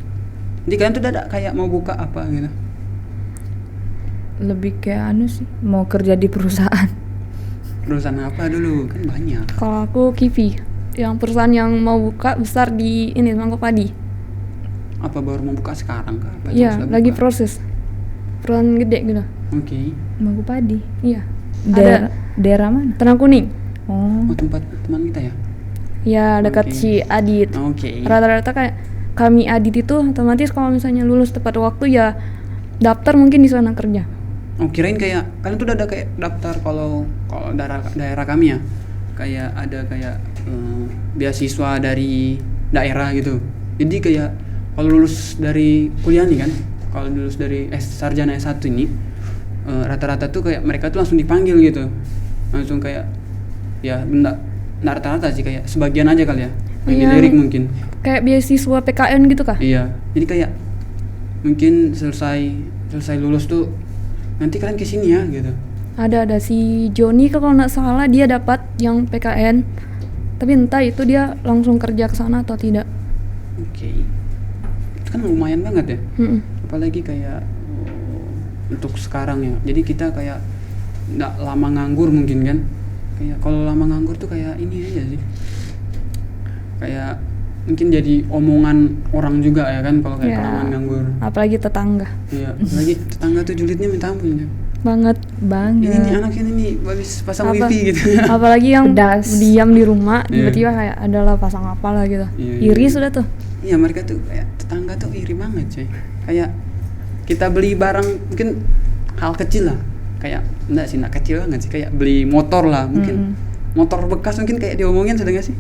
Speaker 2: Jadi kalian tuh udah ada kayak mau buka apa gitu.
Speaker 3: lebih kayak sih, mau kerja di perusahaan.
Speaker 2: Perusahaan apa dulu? Kan banyak.
Speaker 4: Kalau aku Kivi, yang perusahaan yang mau buka besar di ini Mangkok Padi.
Speaker 2: Apa baru mau buka sekarang kah? Apa
Speaker 4: Iya,
Speaker 2: sudah
Speaker 4: lagi
Speaker 2: buka?
Speaker 4: proses. Perusahaan gede gitu.
Speaker 2: Oke.
Speaker 3: Mau padi.
Speaker 4: Iya.
Speaker 3: Daerah mana?
Speaker 4: Tanah Kuning.
Speaker 3: Oh.
Speaker 2: Oh, tempat teman kita ya?
Speaker 4: Ya, dekat
Speaker 2: Oke.
Speaker 4: si Adit.
Speaker 2: Oke.
Speaker 4: Rata-rata kayak kami Adit itu otomatis kalau misalnya lulus tepat waktu ya daftar mungkin di sana kerja.
Speaker 2: Oh, kirain kayak kalian tuh udah ada kayak daftar kalau daerah kami ya. Kayak ada kayak beasiswa dari daerah gitu. Jadi kayak kalau lulus dari kuliah nih kan, kalau lulus dari sarjana S1 ini rata-rata tuh kayak mereka tuh langsung dipanggil gitu. Langsung kayak ya enggak rata-rata sih, kayak sebagian aja kali ya. Panggil
Speaker 4: Iya.
Speaker 2: lirik mungkin.
Speaker 4: Kayak beasiswa PKN gitu kah?
Speaker 2: Iya. Jadi kayak mungkin selesai lulus tuh nanti kalian kesini ya gitu.
Speaker 4: Ada si Joni kalau nggak salah dia dapat yang PKN. Tapi entah itu dia langsung kerja ke sana atau tidak.
Speaker 2: Oke. Itu kan lumayan banget ya.
Speaker 4: Mm-mm.
Speaker 2: Apalagi kayak untuk sekarang ya. Jadi kita kayak nggak lama nganggur mungkin kan. Kayak kalau lama nganggur tuh kayak ini aja sih. Kayak mungkin jadi omongan orang juga ya kan kalau kayak
Speaker 4: Ya.
Speaker 2: kelamaan nganggur.
Speaker 4: Apalagi tetangga.
Speaker 2: Iya, apalagi tetangga tuh julidnya minta ampun ya.
Speaker 4: Banget.
Speaker 3: Banget.
Speaker 2: Ini nih anaknya ini habis pasang
Speaker 4: Apa?
Speaker 2: wifi gitu.
Speaker 4: Apalagi yang
Speaker 3: Pedas.
Speaker 4: diam di rumah
Speaker 2: Iya.
Speaker 4: tiba-tiba kayak adalah pasang apalah gitu.
Speaker 2: Iya,
Speaker 4: Iri
Speaker 2: iya.
Speaker 4: sudah tuh.
Speaker 2: Iya, mereka tuh kayak tetangga tuh iri banget coy. Kayak kita beli barang mungkin hal kecil lah. Kayak enggak kecil banget sih, kayak beli motor lah mungkin. Motor bekas mungkin kayak diomongin sudah nggak sih?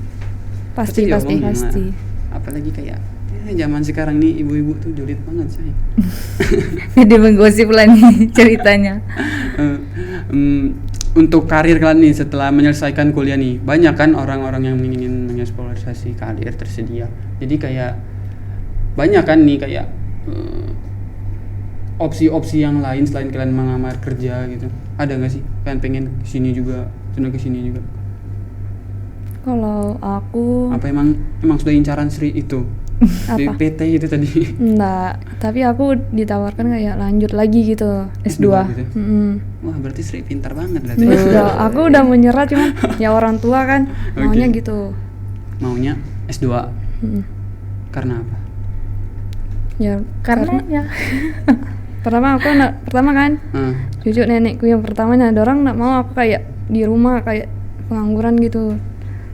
Speaker 3: Pasti
Speaker 2: diomongin lah.
Speaker 3: pasti.
Speaker 2: Apalagi kayak zaman sekarang nih ibu-ibu tuh julid banget saya.
Speaker 3: Jadi menggosip lah nih ceritanya.
Speaker 2: Untuk karir kalian nih setelah menyelesaikan kuliah nih, banyak kan orang-orang yang ingin mengeksplorasi karir tersedia. Jadi kayak banyak kan nih kayak opsi-opsi yang lain selain kalian mengamar kerja gitu. Ada nggak sih kalian pengen kesini juga, kesini juga?
Speaker 4: Kalau aku
Speaker 2: Apa emang sudah incaran Sri itu di
Speaker 4: apa?
Speaker 2: PT itu tadi?
Speaker 4: Enggak, tapi aku ditawarkan kayak lanjut lagi gitu S2.
Speaker 2: gitu? Wah berarti Sri pintar banget berarti.
Speaker 4: Aku udah menyerah cuman ya orang tua kan maunya
Speaker 2: Oke.
Speaker 4: gitu.
Speaker 2: Maunya S2
Speaker 4: Mm-mm.
Speaker 2: karena apa?
Speaker 4: Ya
Speaker 3: Karena ya
Speaker 4: pertama kan
Speaker 2: Ah,
Speaker 4: cucu nenekku yang pertamanya ada orang nggak mau aku kayak di rumah kayak pengangguran gitu.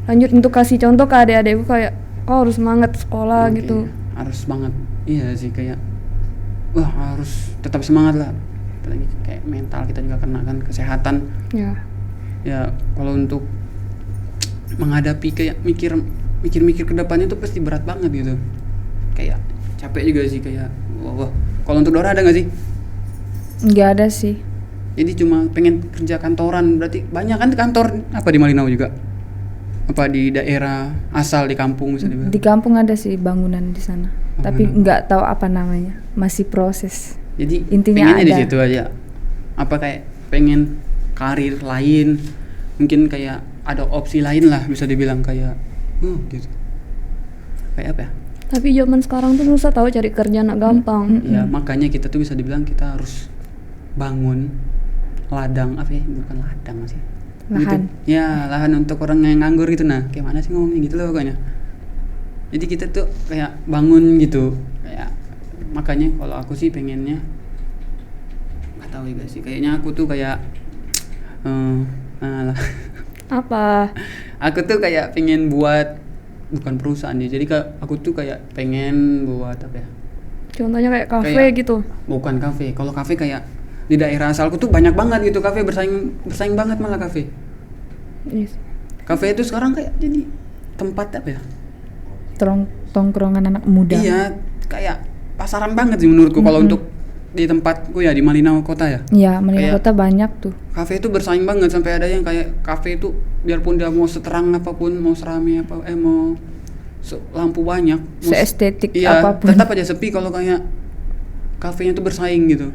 Speaker 4: Lanjut untuk kasih contoh ke adik-adikku kayak kau harus semangat sekolah
Speaker 2: oke.
Speaker 4: gitu.
Speaker 2: Harus semangat. Iya sih kayak wah harus tetap semangat lah. Apalagi kayak mental kita juga kena kan, kesehatan.
Speaker 4: Ya.
Speaker 2: Ya kalau untuk menghadapi kayak mikir ke depannya tuh pasti berat banget gitu. Kayak capek juga sih kayak wah. Kalau untuk Dora ada nggak sih?
Speaker 3: nggak ada sih.
Speaker 2: Jadi cuma pengen kerja kantoran, berarti banyak kan kantor apa di Malinau juga? Apa di daerah asal di kampung bisa dibilang?
Speaker 3: Di kampung ada sih bangunan di sana. Tapi nggak tahu apa namanya. Masih proses.
Speaker 2: Jadi
Speaker 3: Intinya
Speaker 2: pengennya di
Speaker 3: ada.
Speaker 2: situ aja. Apa kayak pengen karir lain, mungkin kayak ada opsi lain lah bisa dibilang kayak gitu. Kayak apa ya?
Speaker 4: Tapi zaman sekarang tuh susah tahu cari kerja nak gampang.
Speaker 2: Ya makanya kita tuh bisa dibilang kita harus bangun ladang apa ya? Bukan ladang sih.
Speaker 3: Lahan.
Speaker 2: Gitu. Ya lahan untuk orang yang nganggur gitu nah. Kayak mana sih ngomongnya gitu loh pokoknya. Jadi kita tuh kayak bangun gitu. Kayak makanya kalau aku sih pengennya nggak tahu juga sih. Kayaknya aku tuh kayak alah.
Speaker 4: Apa?
Speaker 2: Aku tuh kayak pengen buat bukan perusahaan dia. Jadi aku tuh kayak pengen buat apa ya?
Speaker 4: Contohnya kayak kafe
Speaker 2: Kayak-
Speaker 4: gitu.
Speaker 2: Bukan kafe. Kalau kafe kayak di daerah asalku tuh banyak banget gitu kafe bersaing banget malah kafe.
Speaker 4: Yes.
Speaker 2: Kafe itu sekarang kayak jadi tempat apa ya?
Speaker 3: Tongkrongan anak muda.
Speaker 2: Iya, kayak pasaran banget sih menurutku kalau untuk di tempatku ya di Malinau kota ya.
Speaker 3: Iya, Malinau
Speaker 2: Kayak-
Speaker 3: Kota banyak tuh.
Speaker 2: Kafe itu bersaing banget sampai ada yang kayak kafe itu biarpun dia mau seterang apapun, mau serami apa mau lampu banyak, mau
Speaker 3: Seestetik
Speaker 2: iya,
Speaker 3: apapun.
Speaker 2: tetap aja sepi kalau kayak kafenya tuh bersaing gitu.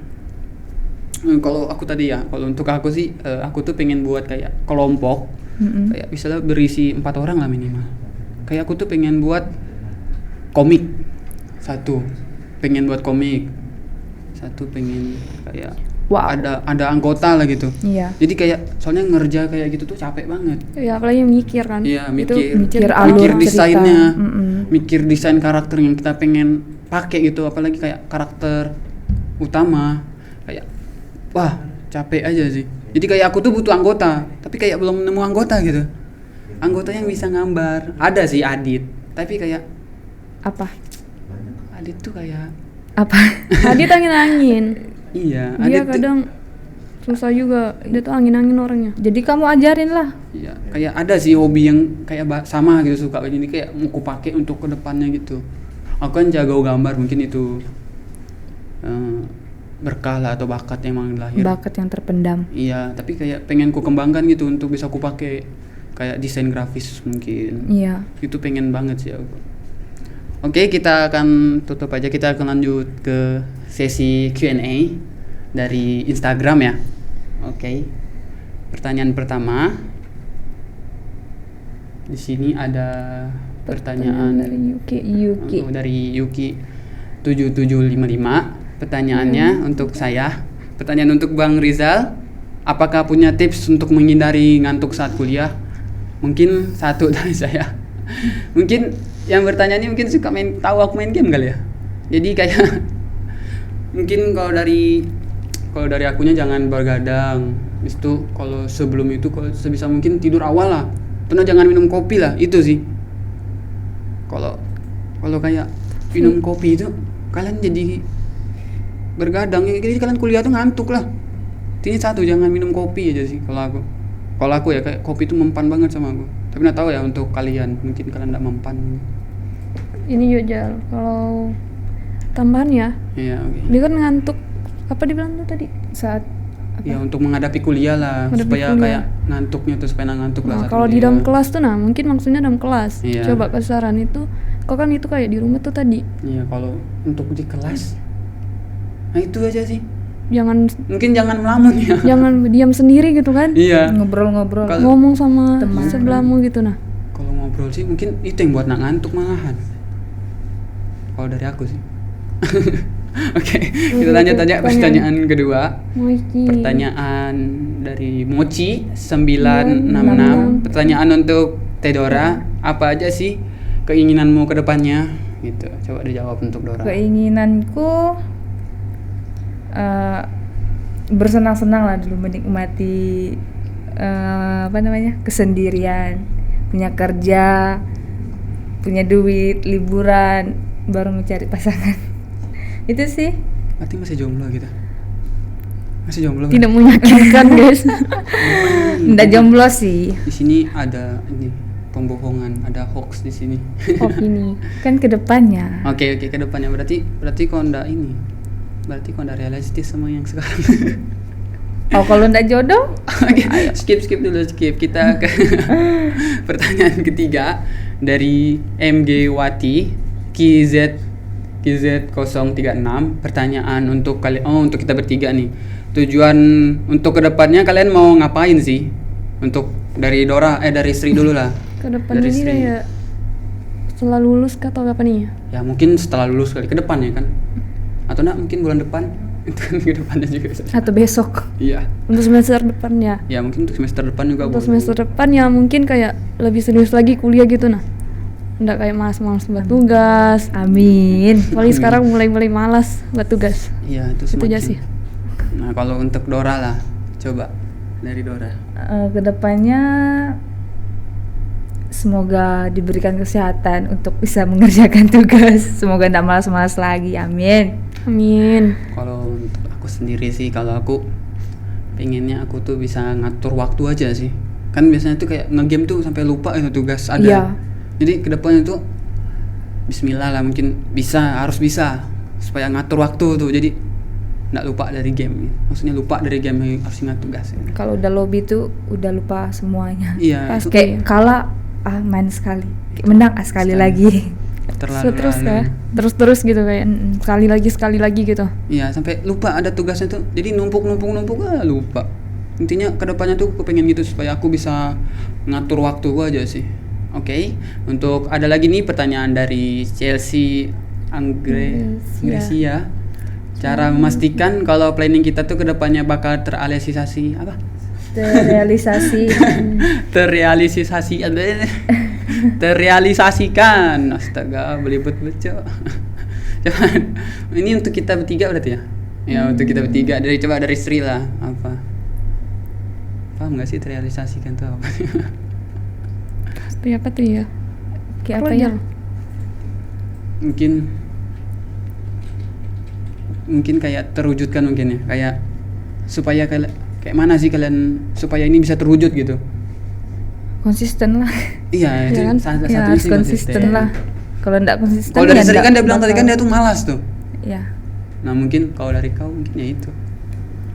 Speaker 2: Kalau aku tadi ya, kalau untuk aku sih aku tuh pengen buat kayak kelompok kayak misalnya berisi 4 orang lah minimal. Kayak aku tuh pengen buat komik satu, pengen buat komik satu, pengen kayak
Speaker 3: Wow.
Speaker 2: ada anggota lah gitu.
Speaker 3: Iya.
Speaker 2: Jadi kayak soalnya ngerja kayak gitu tuh capek banget.
Speaker 4: Ya apalagi mikir kan.
Speaker 2: Iya,
Speaker 4: Itu
Speaker 3: mikir alur
Speaker 2: mikir
Speaker 3: cerita.
Speaker 2: desainnya,
Speaker 3: Mm-mm.
Speaker 2: mikir desain karakter yang kita pengen pakai gitu, apalagi kayak karakter utama kayak wah capek aja sih. Jadi kayak aku tuh butuh anggota, tapi kayak belum nemu anggota gitu. Anggota yang bisa gambar. Ada sih Adit, tapi kayak
Speaker 3: Apa?
Speaker 2: Adit tuh kayak
Speaker 3: Apa?
Speaker 4: Adit angin-angin.
Speaker 2: iya,
Speaker 4: Dia
Speaker 2: Adit tuh
Speaker 4: kadang susah juga. Dia tuh angin-angin orangnya.
Speaker 3: Jadi kamu ajarin lah.
Speaker 2: iya, kayak ada sih hobi yang kayak sama gitu suka ini kayak mau aku pakai untuk kedepannya gitu. Aku kan jago gambar mungkin itu berkah lah atau bakat yang emang lahir.
Speaker 3: Bakat yang terpendam.
Speaker 2: Iya, tapi kayak pengen ku kembangkan gitu untuk bisa ku pakai kayak desain grafis mungkin.
Speaker 3: Iya.
Speaker 2: Itu pengen banget sih aku. Oke, kita akan tutup aja. Kita akan lanjut ke sesi Q&A dari Instagram ya. Oke. Pertanyaan pertama. Di sini ada pertanyaan
Speaker 4: dari Yuki.
Speaker 2: dari Yuki 7755. Pertanyaannya untuk saya, pertanyaan untuk Bang Rizal, apakah punya tips untuk menghindari ngantuk saat kuliah? Mungkin satu dari saya. Mungkin yang bertanya ini mungkin suka tahu aku main game kali ya. Jadi kayak mungkin kalau dari akunya jangan bergadang. Habis itu kalau sebelum itu kalau sebisa mungkin tidur awal lah. Terus jangan minum kopi lah, itu sih. Kalau kayak minum kopi itu kalian jadi bergadang, jadi kalian kuliah tuh ngantuk lah. Ini satu, jangan minum kopi aja sih kalau aku ya kayak kopi itu mempan banget sama aku. Tapi nggak tahu ya untuk kalian, mungkin kalian nggak mempan.
Speaker 4: Ini juga kalau tambahan ya,
Speaker 2: Iya, oke.
Speaker 4: dia kan ngantuk. Apa dibilang tuh tadi?
Speaker 3: Saat apa?
Speaker 2: Ya untuk menghadapi kuliah lah,
Speaker 4: Menghadapi
Speaker 2: supaya
Speaker 4: kuliah.
Speaker 2: kayak ngantuknya tuh supaya nggak ngantuk lah.
Speaker 4: Nah,
Speaker 2: saat
Speaker 4: kalau di
Speaker 2: kuliah.
Speaker 4: dalam kelas tuh, nah mungkin maksudnya dalam kelas.
Speaker 2: Iya.
Speaker 4: Coba kasih saran itu, kok kan itu kayak di rumah tuh tadi.
Speaker 2: Iya, kalau untuk di kelas, nah itu aja sih.
Speaker 4: Mungkin
Speaker 2: Jangan melamun ya.
Speaker 4: jangan diam sendiri gitu kan.
Speaker 2: Iya.
Speaker 3: Ngobrol-ngobrol.
Speaker 2: Kalau-
Speaker 4: Ngomong sama
Speaker 3: Teman.
Speaker 4: sebelahmu gitu nah.
Speaker 2: Kalau ngobrol sih mungkin itu yang buat nak ngantuk malahan. Kalau dari aku sih. Oke, kita lanjut aja pertanyaan kedua.
Speaker 4: Mochi.
Speaker 2: Pertanyaan dari Mochi 966. Pertanyaan untuk Tedora, apa aja sih keinginanmu ke depannya? Gitu. Coba dijawab untuk Dora.
Speaker 3: Keinginanku bersenang-senang lah dulu, menikmati kesendirian, punya kerja, punya duit, liburan, baru mencari pasangan. Itu sih.
Speaker 2: Berarti masih jomblo gitu. Masih jomblo.
Speaker 4: Tidak menyakitkan guys.
Speaker 3: Nggak jomblo sih.
Speaker 2: Di sini ada ini pembohongan, ada hoax di sini.
Speaker 4: Opini.
Speaker 3: Kan kedepannya.
Speaker 2: Oke, ke depannya berarti kau ndak ini. Berarti kau ndak realistis sama yang sekarang.
Speaker 3: Oh, kalau nggak jodoh,
Speaker 2: Oke, skip dulu. Kita ke pertanyaan ketiga dari MG Wati KZ 036. Pertanyaan untuk kalian, untuk kita bertiga nih. Tujuan untuk kedepannya kalian mau ngapain sih? Untuk dari dari Sri dulu lah.
Speaker 4: Ke depan
Speaker 2: Dari
Speaker 4: ini
Speaker 2: Sri.
Speaker 4: kayak setelah lulus kah atau apa nih?
Speaker 2: Ya mungkin setelah lulus kali ke depan ya kan. Atau enggak mungkin bulan depan. Itu kan ke depannya juga bisa.
Speaker 3: atau besok.
Speaker 2: Iya.
Speaker 4: Untuk semester depan ya.
Speaker 2: Ya mungkin untuk semester depan juga
Speaker 4: Untuk
Speaker 2: boleh.
Speaker 4: semester depan ya mungkin kayak lebih serius lagi kuliah gitu nah. Nggak kayak malas-malas buat tugas.
Speaker 3: Amin.
Speaker 4: Apalagi sekarang mulai malas buat tugas.
Speaker 2: Iya, itu
Speaker 4: Itu aja
Speaker 2: semakin.
Speaker 4: sih.
Speaker 2: Nah, kalau untuk Dora lah. Coba dari Dora.
Speaker 3: Kedepannya semoga diberikan kesehatan untuk bisa mengerjakan tugas. Semoga tidak malas-malas lagi. Amin.
Speaker 4: Amin.
Speaker 2: Kalau untuk aku sendiri sih, kalau aku pengennya aku tuh bisa ngatur waktu aja sih. Kan biasanya tuh kayak ngegame tuh sampai lupa itu tugas ada.
Speaker 3: Iya.
Speaker 2: Jadi kedepannya tuh Bismillah lah, mungkin harus bisa supaya ngatur waktu tuh. Jadi nggak lupa dari game. Maksudnya lupa dari game yang harus ingat tugas. Ya.
Speaker 3: Kalau udah lobby tuh udah lupa semuanya.
Speaker 2: Iya.
Speaker 4: Pasti.
Speaker 2: Itu
Speaker 3: Kayak kalah main sekali, menang sekali
Speaker 2: Sekali.
Speaker 3: lagi.
Speaker 4: Terus
Speaker 2: terlalu.
Speaker 4: ya. Terus gitu kayak sekali lagi gitu.
Speaker 2: Iya, sampai lupa ada tugasnya tuh. Jadi numpuk lupa. Intinya kedepannya tuh aku pengen gitu supaya aku bisa ngatur waktu gua aja sih. Oke. Untuk ada lagi nih pertanyaan dari Chelsea Angresia. Cara memastikan kalau planning kita tuh kedepannya bakal terrealisasi apa? Terrealisasikan. Astaga, belibet beco. Coba ini untuk kita bertiga berarti ya? Ya, untuk kita bertiga dari Sri lah. Apa? Paham nggak sih terrealisasikan tuh apa?
Speaker 4: Itu apa tuh ya?
Speaker 3: Kayak apa
Speaker 4: Pelajar.
Speaker 3: ya?
Speaker 2: Mungkin kayak terwujudkan mungkin ya, kayak supaya kayak mana sih kalian supaya ini bisa terwujud gitu.
Speaker 3: Konsisten lah.
Speaker 2: Iya, itu
Speaker 4: Ya kan?
Speaker 2: salah
Speaker 3: Ya,
Speaker 2: satu
Speaker 3: harus
Speaker 2: sih
Speaker 3: konsisten lah. Kalau enggak konsisten
Speaker 2: Kalau dari
Speaker 3: ya
Speaker 2: Sri
Speaker 3: nggak
Speaker 2: kan dia bilang tadi kan
Speaker 3: bakal-
Speaker 2: dia tuh malas tuh.
Speaker 3: Ya.
Speaker 2: Nah mungkin kalau dari kau mungkin ya itu.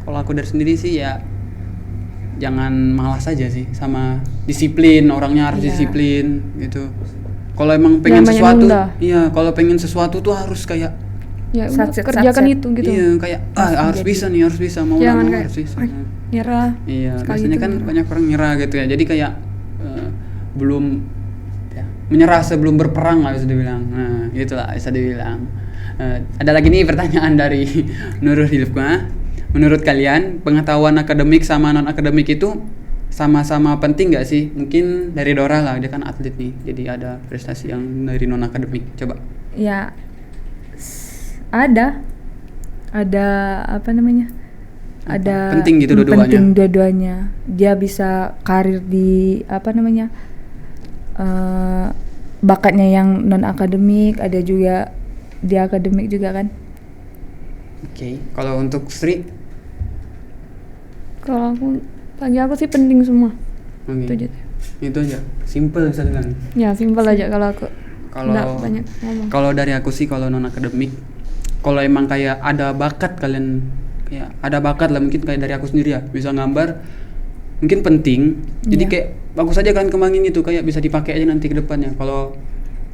Speaker 2: Kalau aku dari sendiri sih ya jangan malas aja sih, sama disiplin, orangnya harus
Speaker 3: Iya.
Speaker 2: disiplin gitu. Kalau emang pengen
Speaker 4: Jangan banyak
Speaker 2: sesuatu,
Speaker 4: nunda.
Speaker 2: iya kalau pengen sesuatu tuh harus kayak
Speaker 4: Ya udah,
Speaker 3: Satset,
Speaker 4: kerjakan
Speaker 3: satset.
Speaker 4: itu gitu.
Speaker 2: iya kayak harus bisa nih, harus bisa mau
Speaker 4: Jangan
Speaker 2: nggak mau
Speaker 4: kayak,
Speaker 2: harus bisa.
Speaker 4: "Ay, nyerah.
Speaker 2: Iya,
Speaker 4: Sekali
Speaker 2: biasanya
Speaker 4: itu
Speaker 2: kan
Speaker 4: nyerah.
Speaker 2: banyak orang nyerah gitu ya. Jadi kayak belum ya, menyerah sebelum berperang lah bisa dibilang. Nah, itulah bisa dibilang. Ada lagi nih pertanyaan dari Nurul Hilfma. Menurut kalian pengetahuan akademik sama non akademik itu sama-sama penting nggak sih? Mungkin dari Dora lah, dia kan atlet nih, jadi ada prestasi yang dari non akademik. Coba.
Speaker 3: Ya ada apa namanya? Ada
Speaker 2: Penting gitu dua-duanya.
Speaker 3: Penting dua-duanya. Dia bisa karir di apa namanya? Bakatnya yang non akademik, ada juga di akademik juga kan.
Speaker 2: Oke. Kalau untuk Sri,
Speaker 4: Kalau bagi aku sih penting semua.
Speaker 2: oke.
Speaker 4: Itu aja.
Speaker 2: Itu aja, simple bisa bilang.
Speaker 4: Ya simpel aja kalau aku.
Speaker 2: Kalau
Speaker 4: Nggak banyak ngomong.
Speaker 2: kalau dari aku sih, kalau non akademik, kalau emang kayak ada bakat kalian, kayak ada bakat lah, mungkin kayak dari aku sendiri ya, bisa gambar, mungkin penting. Jadi
Speaker 3: Iya.
Speaker 2: kayak bagus aja kan kembangin itu, kayak bisa dipakai aja nanti ke depannya. Kalau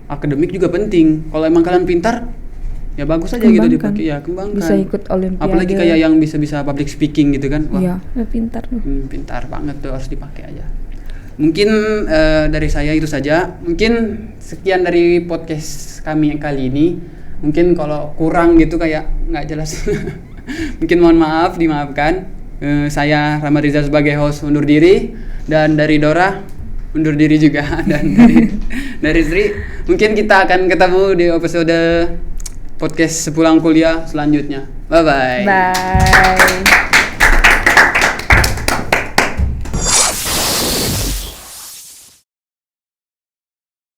Speaker 2: akademik juga penting. Kalau emang kalian pintar, ya bagus aja gitu
Speaker 3: Kembangkan.
Speaker 2: dipakai, ya kembangkan.
Speaker 3: Bisa ikut olimpiade.
Speaker 2: Apalagi kayak yang bisa public speaking gitu kan. Wah,
Speaker 3: Iya.
Speaker 4: Pintar tuh.
Speaker 2: pintar banget tuh, harus dipakai aja. Mungkin dari saya itu saja. Mungkin sekian dari podcast kami yang kali ini. Mungkin kalau kurang gitu kayak nggak jelas, mungkin mohon maaf, dimaafkan. Saya Rahmat Rizal sebagai host undur diri, dan dari Dora undur diri juga, dan dari Sri mungkin kita akan ketemu di episode podcast sepulang kuliah selanjutnya. Bye bye.
Speaker 3: Bye.